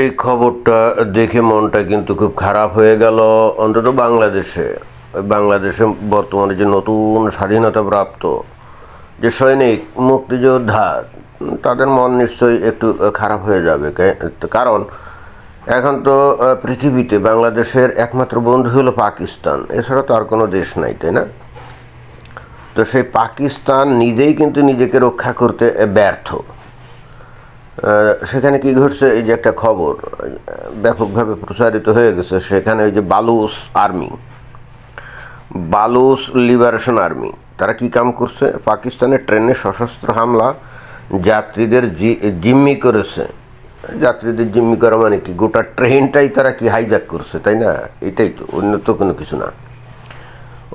এই খবরটা দেখে মনটা কিন্তু খুব খারাপ হয়ে গেল। অন্তত বাংলাদেশে বর্তমানে যে নতুন স্বাধীনতাপ্রাপ্ত যে সৈনিক মুক্তিযোদ্ধা, তাদের মন নিশ্চয়ই একটু খারাপ হয়ে যাবে। কারণ এখন তো পৃথিবীতে বাংলাদেশের একমাত্র বন্ধু হলো পাকিস্তান, এছাড়া তো আর কোনো দেশ নাই, তাই না? তো সেই পাকিস্তান নিজেই কিন্তু নিজেকে রক্ষা করতে ব্যর্থ। সেখানে কি ঘটছে, এই যে একটা খবর ব্যাপকভাবে প্রচারিত হয়ে গেছে, সেখানে ওই যে বালুচ লিবারেশন আর্মি তারা কি কাম করছে, পাকিস্তানের ট্রেনে সশস্ত্র হামলা, যাত্রীদের জিম্মি করেছে। যাত্রীদের জিম্মি করা মানে কি, গোটা ট্রেনটাই তারা কি হাইজ্যাক করছে, তাই না? এটাই তো, অন্য তো কোনো কিছু না।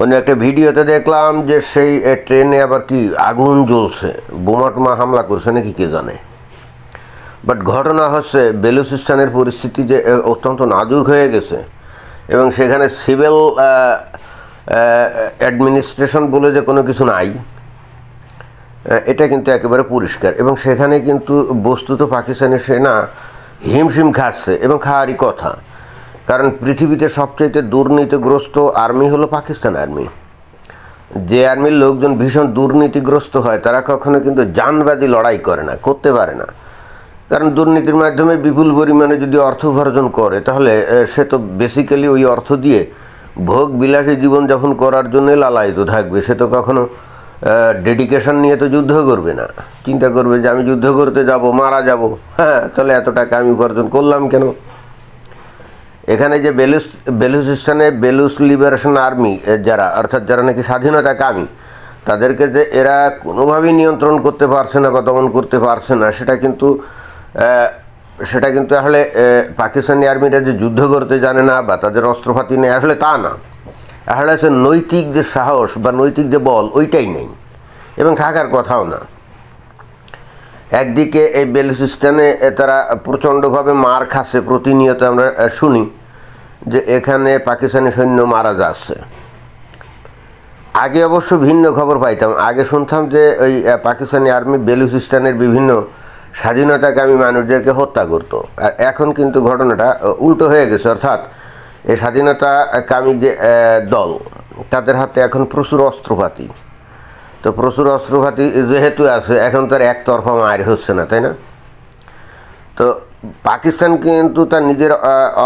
অন্য একটা ভিডিওতে দেখলাম যে সেই ট্রেনে আবার কি আগুন জ্বলছে, বোমা টোমা হামলা করছে নাকি কে জানে। বাট ঘটনা হচ্ছে বেলুচিস্তানের পরিস্থিতি যে অত্যন্ত নাজুক হয়ে গেছে, এবং সেখানে সিভিল অ্যাডমিনিস্ট্রেশন বলে যে কোনো কিছু নাই, এটা কিন্তু একেবারে পরিষ্কার। এবং সেখানে কিন্তু বস্তুত পাকিস্তানের সেনা হিমশিম খাচ্ছে, এবং খাওয়ারই কথা। কারণ পৃথিবীতে সবচাইতে দুর্নীতিগ্রস্ত আর্মি হলো পাকিস্তান আর্মি। যে আর্মির লোকজন ভীষণ দুর্নীতিগ্রস্ত হয়, তারা কখনো কিন্তু জানবাজি লড়াই করে না, করতে পারে না। কারণ দুর্নীতির মাধ্যমে বিপুল পরিমাণে যদি অর্থ উপার্জন করে, তাহলে সে তো বেসিক্যালি ওই অর্থ দিয়ে ভোগ বিলাসী জীবনযাপন করার জন্য লালায়িত থাকবে। সে তো কখনো ডেডিকেশন নিয়ে তো যুদ্ধ করবে না। চিন্তা করবে যে আমি যুদ্ধ করতে যাব, মারা যাব, হ্যাঁ, তাহলে এত টাকা আমি উপার্জন করলাম কেন? এখানে যে বেলুচিস্তানে বেলুচ লিবারেশন আর্মি যারা, অর্থাৎ যারা নাকি স্বাধীনতাকামী, তাদেরকে যে এরা কোনোভাবেই নিয়ন্ত্রণ করতে পারছে না বা দমন করতে পারছে না, সেটা কিন্তু আসলে পাকিস্তানি আর্মিরা যে যুদ্ধ করতে জানে না বা তাদের অস্ত্রপাতি নেই, আসলে তা না। আসলে আছে নৈতিক যে সাহস বা নৈতিক যে বল, ওইটাই নেই, এবং থাকার কথাও না। একদিকে এই বেলুচিস্তানে তারা প্রচণ্ডভাবে মার খাচ্ছে, প্রতিনিয়ত আমরা শুনি যে এখানে পাকিস্তানি সৈন্য মারা যাচ্ছে। আগে অবশ্য ভিন্ন খবর পাইতাম, আগে শুনতাম যে ওই পাকিস্তানি আর্মি বেলুচিস্তানের বিভিন্ন স্বাধীনতাকামী মানুষদেরকে হত্যা করতো। আর এখন কিন্তু ঘটনাটা উল্টো হয়ে গেছে, অর্থাৎ এই স্বাধীনতাকামী যে দল, তাদের হাতে এখন প্রচুর অস্ত্রপাতি। তো প্রচুর অস্ত্রপাতি যেহেতু আছে, এখন তার একতরফা মার হচ্ছে না, তাই না? তো পাকিস্তান কিন্তু তার নিজের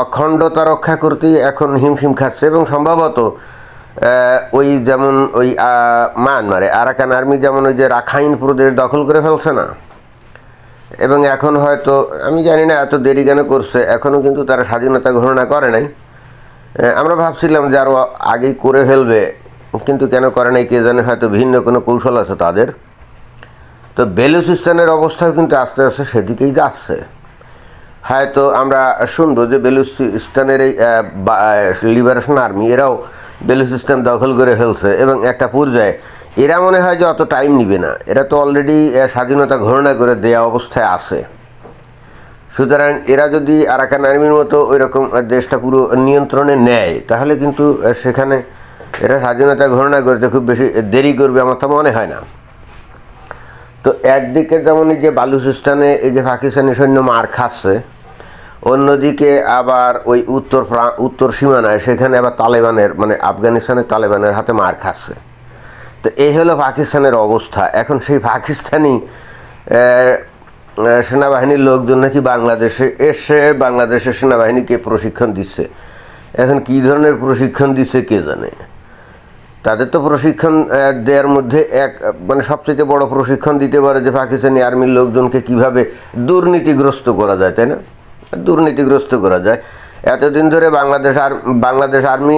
অখণ্ডতা রক্ষা করতেই এখন হিমশিম খাচ্ছে, এবং সম্ভবত ওই যেমন ওই মায়ানমারে আরাকান আর্মি যেমন ওই যে রাখাইন প্রদেশ দখল করে ফেলছে না, এবং এখন হয়তো আমি জানি না এত দেরি কেন করছে, এখনও কিন্তু তারা স্বাধীনতা ঘোষণা করে নাই। আমরা ভাবছিলাম যে আরও আগেই করে ফেলবে, কিন্তু কেন করে নাই কে জানে, হয়তো ভিন্ন কোনো কৌশল আছে তাদের। তো বেলুচিস্তানের অবস্থাও কিন্তু আস্তে আস্তে সেদিকেই যাচ্ছে। হয়তো আমরা শুনবো যে বেলুচিস্তানের এই লিবারেশন আর্মি এরাও বেলুচিস্তান দখল করে ফেলছে, এবং একটা পর্যায়ে এরা মনে হয় যে অত টাইম নিবে না, এরা তো অলরেডি স্বাধীনতা ঘোষণা করে দেওয়া অবস্থায় আছে। সুতরাং এরা যদি আরাকান আর্মির মতো ওই রকম দেশটা পুরো নিয়ন্ত্রণে নেয়, তাহলে কিন্তু সেখানে এরা স্বাধীনতা ঘোষণা করতে খুব বেশি দেরি করবে আমার তো মনে হয় না। তো একদিকে যেমন এই যে বালুচিস্তানে এই যে পাকিস্তানি সৈন্য মার খাচ্ছে, অন্যদিকে আবার ওই উত্তর সীমানায় সেখানে আবার তালেবানের, মানে আফগানিস্তানের তালেবানের হাতে মার খাচ্ছে। তো এই হলো পাকিস্তানের অবস্থা। এখন সেই পাকিস্তানি সেনাবাহিনীর লোকজন নাকি বাংলাদেশে এসে বাংলাদেশের সেনাবাহিনীকে প্রশিক্ষণ দিচ্ছে। এখন কী ধরনের প্রশিক্ষণ দিচ্ছে কে জানে। তাদের তো প্রশিক্ষণ দেওয়ার মধ্যে মানে সবচেয়ে বড় প্রশিক্ষণ দিতে পারে যে পাকিস্তানি আর্মির লোকজনকে কিভাবে দুর্নীতিগ্রস্ত করা যায়, তাই না? দুর্নীতিগ্রস্ত করা যায়। এতদিন ধরে বাংলাদেশ আর্মি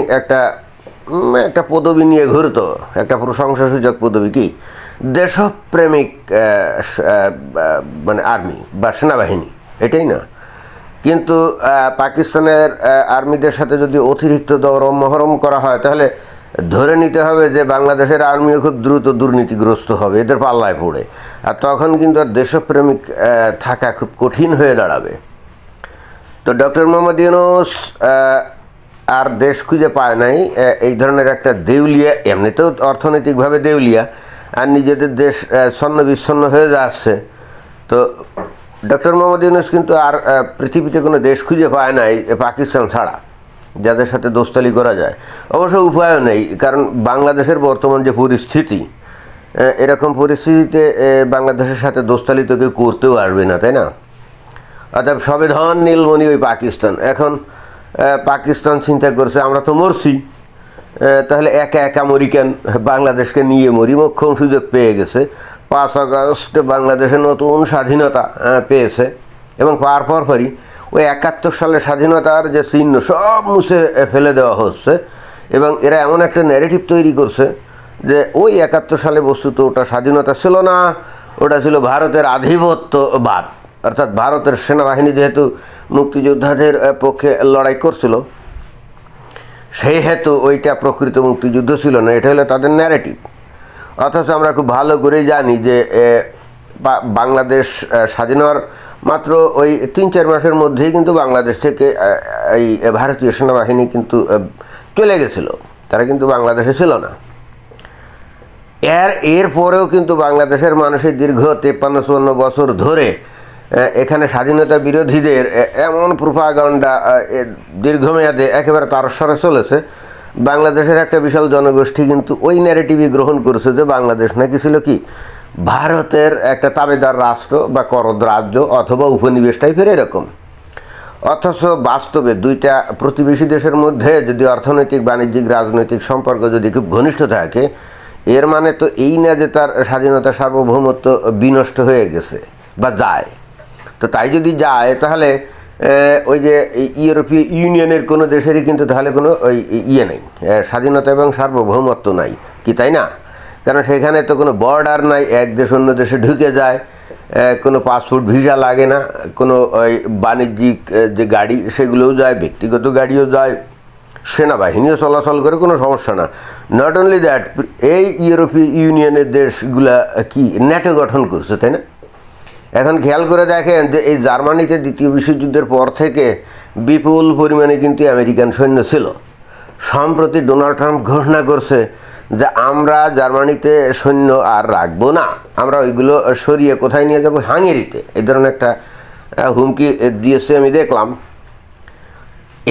একটা পদবি নিয়ে ঘুরতো, একটা প্রশংসাসূচক পদবি, কি দেশপ্রেমিক মানে আর্মি বা সেনাবাহিনী, এটাই না? কিন্তু পাকিস্তানের আর্মিদের সাথে যদি অতিরিক্ত দরম মহরম করা হয়, তাহলে ধরে নিতে হবে যে বাংলাদেশের আর্মিও খুব দ্রুত দুর্নীতিগ্রস্ত হবে, এদের পাল্লায় পড়ে। আর তখন কিন্তু আর দেশপ্রেমিক থাকা খুব কঠিন হয়ে দাঁড়াবে। তো ডক্টর মোহাম্মদ ইউনূস আর দেশ খুঁজে পায় নাই, এই ধরনের একটা দেউলিয়া, এমনিতেও অর্থনৈতিকভাবে দেউলিয়া, আর নিজেদের দেশ ছন্ন বিচ্ছন্ন হয়ে যাচ্ছে। তো ডক্টর মোহাম্মদ ইউনূস কিন্তু আর পৃথিবীতে কোনো দেশ খুঁজে পায় নাই পাকিস্তান ছাড়া যাদের সাথে দোস্তালি করা যায়। অবশ্য উপায়ও নেই, কারণ বাংলাদেশের বর্তমান যে পরিস্থিতি, এরকম পরিস্থিতিতে বাংলাদেশের সাথে দোস্তালি তো কেউ করতেও আসবে না, তাই না? অর্থাৎ সবে ধন নীলমণি ওই পাকিস্তান। এখন পাকিস্তান চিন্তা করছে আমরা তো মরছি, তাহলে একা একা মরি কেন, বাংলাদেশকে নিয়ে মরি। মোক্ষম সুযোগ পেয়ে গেছে। 5 আগস্ট বাংলাদেশে নতুন স্বাধীনতা পেয়েছে এবং পাওয়ার পরই ওই 71 সালের স্বাধীনতার যে চিহ্ন সব মুছে ফেলে দেওয়া হচ্ছে এবং এরা এমন একটা ন্যারেটিভ তৈরি করছে যে ওই 71 সালে বস্তুত ওটা স্বাধীনতা ছিল না, ওটা ছিল ভারতের আধিপত্যবাদ। অর্থাৎ ভারতের সেনাবাহিনী যেহেতু মুক্তিযোদ্ধাদের পক্ষে লড়াই করছিল, সেই হেতু ওইটা প্রকৃত মুক্তিযুদ্ধ ছিল না, এটা হলো তাদের ন্যারেটিভ। অথচ আমরা খুব ভালো করেই জানি যে বাংলাদেশ স্বাধীন হওয়ার মাত্র ওই 3-4 মাসের মধ্যেই কিন্তু বাংলাদেশ থেকে এই ভারতীয় সেনাবাহিনী কিন্তু চলে গেছিল, তারা কিন্তু বাংলাদেশে ছিল না। এরপরেও কিন্তু বাংলাদেশের মানুষের দীর্ঘ 53-54 বছর ধরে এখানে স্বাধীনতা বিরোধীদের এমন প্রোপাগান্ডা দীর্ঘমেয়াদে একেবারে তারস্বরে চলেছে। বাংলাদেশের একটা বিশাল জনগোষ্ঠী কিন্তু ওই ন্যারেটিভই গ্রহণ করেছে যে বাংলাদেশ নাকি ছিল কি ভারতের একটা তাবেদার রাষ্ট্র বা করদ রাজ্য অথবা উপনিবেশ টাইপের এরকম। অথচ বাস্তবে দুইটা প্রতিবেশী দেশের মধ্যে যদি অর্থনৈতিক, বাণিজ্যিক, রাজনৈতিক সম্পর্ক যদি খুব ঘনিষ্ঠ থাকে, এর মানে তো এই না যে তার স্বাধীনতা সার্বভৌমত্ব বিনষ্ট হয়ে গেছে বা যায়। তো তাই যদি যায় তাহলে ওই যে ইউরোপীয় ইউনিয়নের কোনো দেশেরই কিন্তু তাহলে কোনো ওই নেই, স্বাধীনতা এবং সার্বভৌমত্ব নাই কি, তাই না? কারণ সেখানে তো কোনো বর্ডার নাই, এক দেশ অন্য দেশে ঢুকে যায়, কোনো পাসপোর্ট ভিসা লাগে না, কোনো ওই বাণিজ্যিক যে গাড়ি সেগুলোও যায়, ব্যক্তিগত গাড়িও যায়, সেনাবাহিনীও চলাচল করে, কোনো সমস্যা না। নট অনলি দ্যাট, এই ইউরোপীয় ইউনিয়নের দেশগুলা কি ন্যাটো গঠন করছে, তাই না? এখন খেয়াল করে দেখেন যে এই জার্মানিতে দ্বিতীয় বিশ্বযুদ্ধের পর থেকে বিপুল পরিমাণে কিন্তু আমেরিকান সৈন্য ছিল। সম্প্রতি ডোনাল্ড ট্রাম্প ঘোষণা করছে যে আমরা জার্মানিতে সৈন্য আর রাখবো না, আমরা ওইগুলো সরিয়ে কোথায় নিয়ে যাব, হাঙ্গেরিতে। এই ধরনের একটা হুমকি দিয়েছে আমি দেখলাম।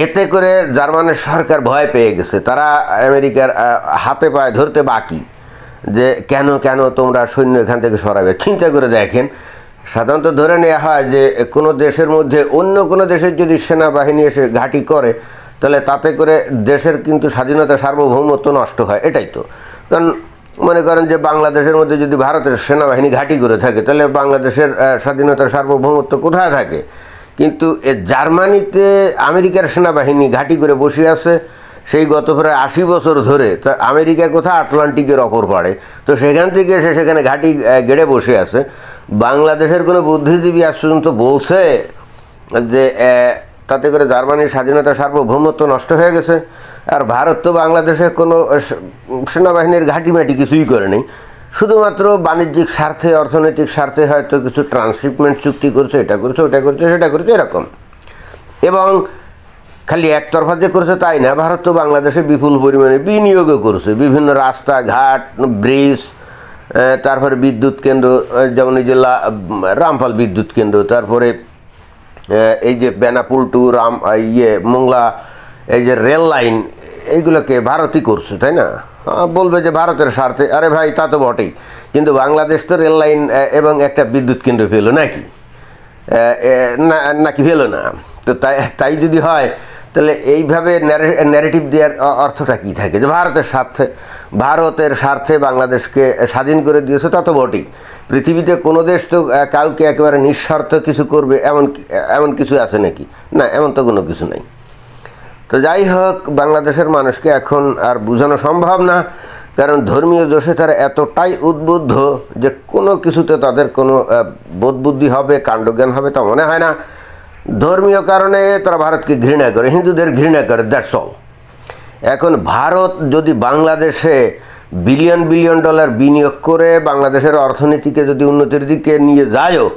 এতে করে জার্মানের সরকার ভয় পেয়ে গেছে, তারা আমেরিকার হাতে পায়ে ধরতে বাকি যে কেন কেন তোমরা সৈন্য এখান থেকে সরাবে। চিন্তা করে দেখেন, সাধারণত ধরে নেওয়া হয় যে কোনো দেশের মধ্যে অন্য কোনো দেশের যদি সেনাবাহিনী এসে ঘাঁটি করে তাহলে তাতে করে দেশের কিন্তু স্বাধীনতা সার্বভৌমত্ব নষ্ট হয়, এটাই তো। কারণ মনে করেন যে বাংলাদেশের মধ্যে যদি ভারতের সেনাবাহিনী ঘাঁটি করে থাকে তাহলে বাংলাদেশের স্বাধীনতার সার্বভৌমত্ব কোথায় থাকে? কিন্তু জার্মানিতে আমেরিকার সেনাবাহিনী ঘাঁটি করে বসে আছে সেই গত প্রায় 80 বছর ধরে। তা আমেরিকা কোথায়? আটলান্টিকের অপর পাড়ে। তো সেখান থেকে এসে সেখানে ঘাঁটি গেড়ে বসে আছে। বাংলাদেশের কোনো বুদ্ধিজীবী আজ পর্যন্ত বলছে যে তাতে করে জার্মানির স্বাধীনতা সার্বভৌমত্ব নষ্ট হয়ে গেছে? আর ভারত তো বাংলাদেশে কোনো সেনাবাহিনীর ঘাঁটিমাটি কিছুই করেনি, শুধুমাত্র বাণিজ্যিক স্বার্থে, অর্থনৈতিক স্বার্থে হয়তো কিছু ট্রান্সশিপমেন্ট চুক্তি করছে, এটা করছে, ওটা করছে, সেটা করছে, এরকম। এবং খালি একতরফা যে করছে তাই না, ভারত তো বাংলাদেশে বিপুল পরিমাণে বিনিয়োগও করছে, বিভিন্ন রাস্তাঘাট, ব্রিজ, তারপরে বিদ্যুৎ কেন্দ্র, যেমন এই যে রামপাল বিদ্যুৎ কেন্দ্র, তারপরে এই যে বেনাপুল টু মোংলা এই যে রেল লাইন, এইগুলোকে ভারতই করছে, তাই না? বলবে যে ভারতের স্বার্থে, আরে ভাই তা তো বটেই, কিন্তু বাংলাদেশ তো রেল লাইন এবং একটা বিদ্যুৎ কেন্দ্র পেল নাকি? নাকি পেল না? তো তাই যদি হয় তাহলে এইভাবে ন্যারেটিভ দেওয়ার অর্থটা কী থাকে? যে ভারতের স্বার্থে বাংলাদেশকে স্বাধীন করে দিয়েছে, তা তো বটেই। পৃথিবীতে কোনো দেশ তো কাউকে একেবারে নিঃস্বার্থ কিছু করবে এমন কিছু আছে নাকি? না, এমন তো কোনো কিছু নাই। তো যাই হোক, বাংলাদেশের মানুষকে এখন আর বোঝানো সম্ভব না, কারণ ধর্মীয় দোষে তারা এতটাই উদ্বুদ্ধ যে কোনো কিছুতে তাদের কোনো বোধবুদ্ধি হবে, কাণ্ডজ্ঞান হবে তা মনে হয় না। ধর্মীয় কারণে তারা ভারতকে ঘৃণা করে, হিন্দুদের ঘৃণা করে, দ্যাটস অল। এখন ভারত যদি বাংলাদেশে বিলিয়ন বিলিয়ন ডলার বিনিয়োগ করে বাংলাদেশের অর্থনীতিকে যদি উন্নতির দিকে নিয়ে যায়ও,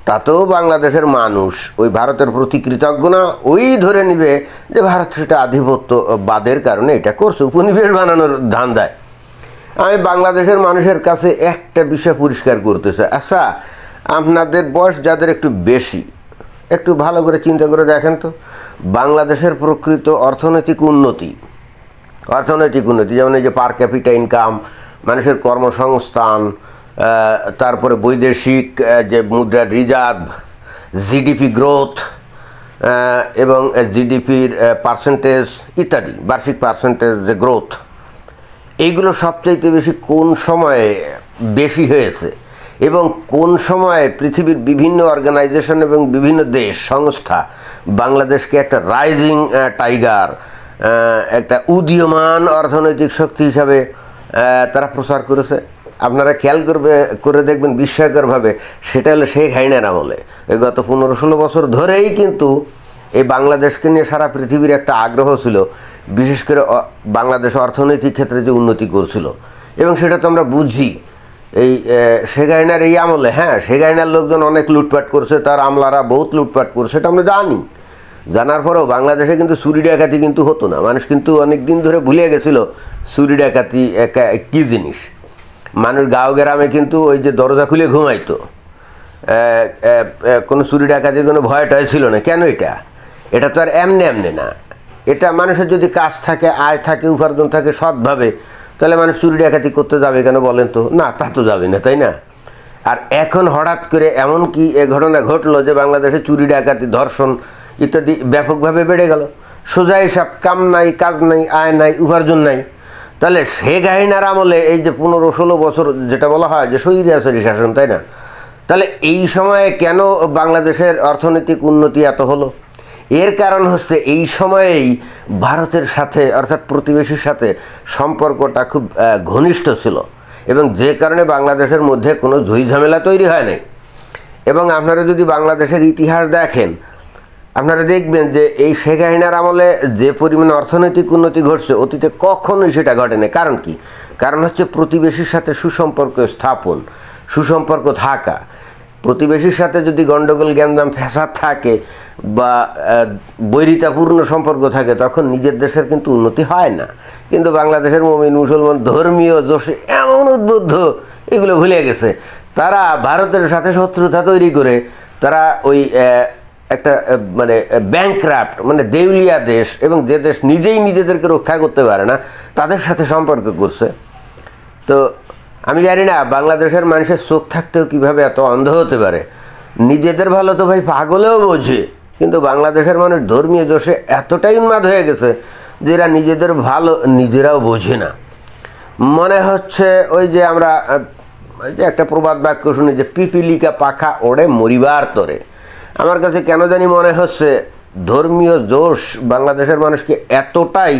তাতেও বাংলাদেশের মানুষ ওই ভারতের প্রতি কৃতজ্ঞ না। ওই ধরে নিবে যে ভারত সেটা আধিপত্যবাদের কারণে এটা করছে, উপনিবেশ বানানোর ধান্দায়। আমি বাংলাদেশের মানুষের কাছে একটা বিষয় পরিষ্কার করতে চাই। আচ্ছা, আপনাদের বয়স যাদের একটু বেশি, একটু ভালো করে চিন্তা করে দেখেন তো, বাংলাদেশের প্রকৃত অর্থনৈতিক উন্নতি যেমন এই যে পার ক্যাপিটা ইনকাম, মানুষের কর্মসংস্থান, তারপরে বৈদেশিক যে মুদ্রার রিজার্ভ, জিডিপি গ্রোথ এবং জিডিপির পার্সেন্টেজ ইত্যাদি, বার্ষিক পার্সেন্টেজ যে গ্রোথ, এইগুলো সবচাইতে বেশি কোন সময়ে বেশি হয়েছে এবং কোন সময়ে পৃথিবীর বিভিন্ন অর্গানাইজেশন এবং বিভিন্ন দেশ সংস্থা বাংলাদেশকে একটা রাইজিং টাইগার, একটা উদীয়মান অর্থনৈতিক শক্তি হিসাবে তারা প্রচার করেছে। আপনারা খেয়াল করে দেখবেন বিস্ময়করভাবে, সেটা হলো শেখ হাসিনার আমলে। এই গত 15-16 বছর ধরেই কিন্তু এই বাংলাদেশকে নিয়ে সারা পৃথিবীর একটা আগ্রহ ছিল, বিশেষ করে বাংলাদেশ অর্থনৈতিক ক্ষেত্রে যে উন্নতি করছিল, এবং সেটা তো আমরা বুঝি এই শেখ হাসিনার এই আমলে। হ্যাঁ, শেখ হাসিনার লোকজন অনেক লুটপাট করছে, তার আমলারা বহুত লুটপাট করছে, সেটা আমরা জানি। জানার পরেও বাংলাদেশে কিন্তু চুরি ডাকাতি কিন্তু হতো না। মানুষ কিন্তু অনেক দিন ধরে ভুলে গেছিল চুরি ডাকাতি কী জিনিস। মানুষ গাঁও গ্রামে কিন্তু ওই যে দরজা খুলে ঘুমাইতো, কোনো চুরি ডাকাতির কোনো ভয় টয় ছিল না। কেন? এটা তো আর এমনি না। এটা মানুষের যদি কাজ থাকে, আয় থাকে, উপার্জন থাকে সৎভাবে, তাহলে মানুষ চুরি ডাকাতি করতে যাবে কেন বলেন তো? না, তা তো যাবে না, তাই না? আর এখন হঠাৎ করে এমন কি এ ঘটনা ঘটলো যে বাংলাদেশে চুরি ডাকাতি, ধর্ষণ ইত্যাদি ব্যাপকভাবে বেড়ে গেল। সোজা হিসাব, কাম নাই, কাজ নাই, আয় নাই, উপার্জন নাই। তাহলে শেখ হাসিনার আমলে এই যে 15-16 বছর যেটা বলা হয় যে স্বৈরাচারী শাসন, তাই না? তাহলে এই সময়ে কেন বাংলাদেশের অর্থনৈতিক উন্নতি এত হলো? এর কারণ হচ্ছে এই সময়েই ভারতের সাথে, অর্থাৎ প্রতিবেশীর সাথে সম্পর্কটা খুব ঘনিষ্ঠ ছিল, এবং যে কারণে বাংলাদেশের মধ্যে কোনো ঝুঁঝামেলা তৈরি হয় নাই। এবং আপনারা যদি বাংলাদেশের ইতিহাস দেখেন, আপনারা দেখবেন যে এই শেখ হাসিনার আমলে যে পরিমাণে অর্থনৈতিক উন্নতি ঘটছে, অতীতে কখনোই সেটা ঘটেনি। কারণ কি? কারণ হচ্ছে প্রতিবেশীর সাথে সুসম্পর্ক স্থাপন, সুসম্পর্ক থাকা। প্রতিবেশীর সাথে যদি গণ্ডগোল, গ্যাঞ্জাম, ফ্যাসাদ থাকে বা বৈরিতাপূর্ণ সম্পর্ক থাকে, তখন নিজের দেশের কিন্তু উন্নতি হয় না। কিন্তু বাংলাদেশের মুমিন মুসলমান ধর্মীয় জোশে এমন উদ্বুদ্ধ, এগুলো ভুলে গেছে। তারা ভারতের সাথে শত্রুতা তৈরি করে তারা ওই একটা মানে ব্যাংকরাপ্ট, মানে দেউলিয়া দেশ, এবং যে দেশ নিজেই নিজেদেরকে রক্ষা করতে পারে না, তাদের সাথে সম্পর্ক করছে। তো আমি জানি না বাংলাদেশের মানুষের চোখ থাকতেও কীভাবে এত অন্ধ হতে পারে। নিজেদের ভালো তো ভাই পাগলেও বোঝে, কিন্তু বাংলাদেশের মানুষ ধর্মীয় জোশে এতটাই উন্মাদ হয়ে গেছে যে এরা নিজেদের ভালো নিজেরাও বোঝে না। মনে হচ্ছে ওই যে আমরা যে একটা প্রবাদ বাক্য শুনি যে পিপিলিকা পাখা ওড়ে মরিবার তরে। আমার কাছে কেন জানি মনে হচ্ছে ধর্মীয় জোশ বাংলাদেশের মানুষকে এতটাই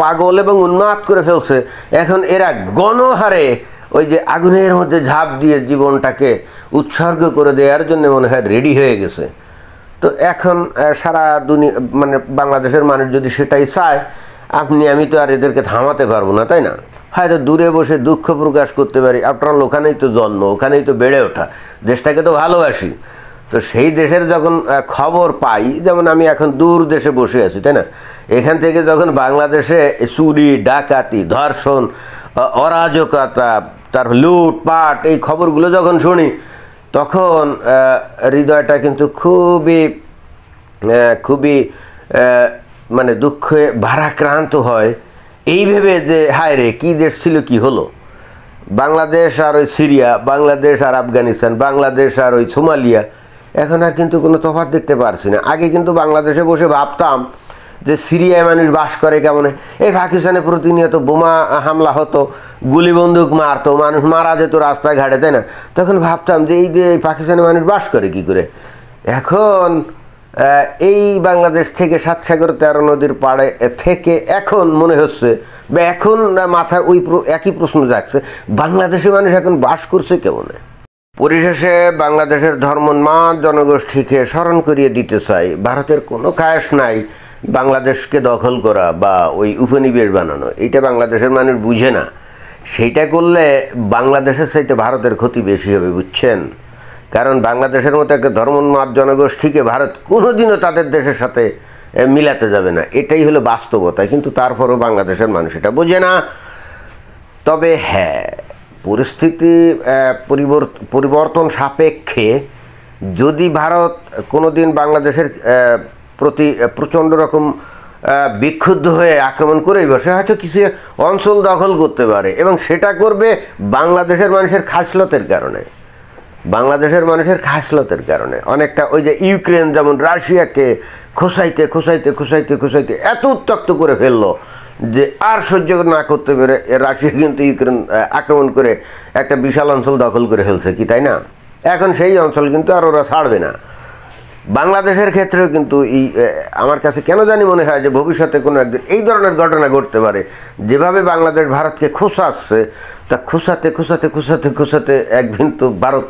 পাগল এবং উন্মাদ করে ফেলছে, এখন এরা গণহারে ওই যে আগুনের মধ্যে ঝাঁপ দিয়ে জীবনটাকে উৎসর্গ করে দেওয়ার জন্য মনে হয় রেডি হয়ে গেছে। তো এখন সারা দুনিয়া, মানে বাংলাদেশের মানুষ যদি সেটাই চায়, আমি তো আর এদেরকে থামাতে পারবো না, তাই না? হয়তো দূরে বসে দুঃখ প্রকাশ করতে পারি। আফটার অল ওখানেই তো জন্ম, ওখানেই তো বেড়ে ওঠা, দেশটাকে তো ভালোবাসি। তো সেই দেশের যখন খবর পাই, যেমন আমি এখন দূর দেশে বসে আছি, তাই না? এখান থেকে যখন বাংলাদেশে চুরি, ডাকাতি, ধর্ষণ, অরাজকতা, তার লুটপাট, এই খবরগুলো যখন শুনি, তখন হৃদয়টা কিন্তু খুবই মানে দুঃখে ভারাক্রান্ত হয়। এই ভেবে যে হায় রে, কী দেশ ছিল, কি হলো। বাংলাদেশ আর ওই সিরিয়া, বাংলাদেশ আর আফগানিস্তান, বাংলাদেশ আর ওই সোমালিয়া, এখন আর কিন্তু কোনো তফাৎ দেখতে পারছি না। আগে কিন্তু বাংলাদেশে বসে ভাবতাম যে সিরিয়ায় মানুষ বাস করে কেমন, এই পাকিস্তানে প্রতিনিয়ত বোমা হামলা হতো, গুলি বন্দুক মারতো, মানুষ মারা যেত রাস্তাঘাটে, তাই না? তখন ভাবতাম যে এই যে পাকিস্তানে মানুষ বাস করে কি করে। এখন এই বাংলাদেশ থেকে 7 সাগর 13 নদীর পাড়ে থেকে এখন মনে হচ্ছে, বা এখন মাথায় ওই একই প্রশ্ন জাগছে, বাংলাদেশে মানুষ এখন বাস করছে কেমনে। পরিশেষে বাংলাদেশের ধর্মোন্মাদ জনগোষ্ঠীকে স্মরণ করিয়ে দিতে চাই, ভারতের কোনো কায়েস নাই বাংলাদেশকে দখল করা বা ওই উপনিবেশ বানানো। এটা বাংলাদেশের মানুষ বুঝে না। সেইটা করলে বাংলাদেশের চাইতে ভারতের ক্ষতি বেশি হবে, বুঝছেন? কারণ বাংলাদেশের মতো একটা ধর্মোন্মাদ জনগোষ্ঠীকে ভারত কোনোদিনও তাদের দেশের সাথে মিলাতে যাবে না। এটাই হলো বাস্তবতা। কিন্তু তারপরও বাংলাদেশের মানুষ এটা বোঝে না। তবে হ্যাঁ, পরিস্থিতি পরিবর্তন সাপেক্ষে যদি ভারত কোনো দিন বাংলাদেশের প্রতি প্রচণ্ড রকম বিক্ষুব্ধ হয়ে আক্রমণ করেই বসে, হয়তো কিছু অঞ্চল দখল করতে পারে, এবং সেটা করবে বাংলাদেশের মানুষের খাসলতের কারণে। বাংলাদেশের মানুষের খাসলতের কারণে অনেকটা ওই যে ইউক্রেন যেমন রাশিয়াকে খোসাইতে খোসাইতে খোসাইতে খোসাইতে এত উত্তক্ত করে ফেললো যে আর সহ্য না করতে পেরে রাশিয়া কিন্তু ইউক্রেন আক্রমণ করে একটা বিশাল অঞ্চল দখল করে ফেলছে, কি তাই না? এখন সেই অঞ্চল কিন্তু আর ওরা ছাড়বে না। বাংলাদেশের ক্ষেত্রেও কিন্তু আমার কাছে কেন জানি মনে হয় যে ভবিষ্যতে কোনো একদিন এই ধরনের ঘটনা ঘটতে পারে। যেভাবে বাংলাদেশ ভারতকে খোসাচ্ছে, তা খোসাতে খোসাতে খোসাতে খোসাতে একদিন তো ভারত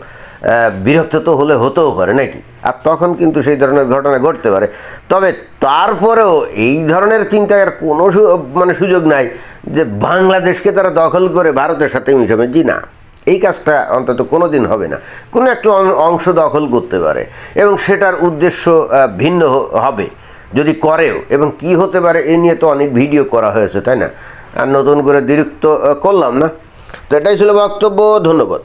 বিরক্ত তো হতেও পারে নাকি, আর তখন কিন্তু সেই ধরনের ঘটনা ঘটতে পারে। তবে তারপরেও এই ধরনের চিন্তার কোনো সুযোগ নাই যে বাংলাদেশকে তারা দখল করে ভারতের সাথে মিশাবে। জি না, এই কাজটা অন্তত কোনো দিন হবে না। কোনো একটা অংশ দখল করতে পারে এবং সেটার উদ্দেশ্য ভিন্ন হবে যদি করেও, এবং কি হতে পারে এ নিয়ে তো অনেক ভিডিও করা হয়েছে, তাই না? আর নতুন করে দ্বিরুক্ত করলাম না। তো এটাই ছিল বক্তব্য। ধন্যবাদ।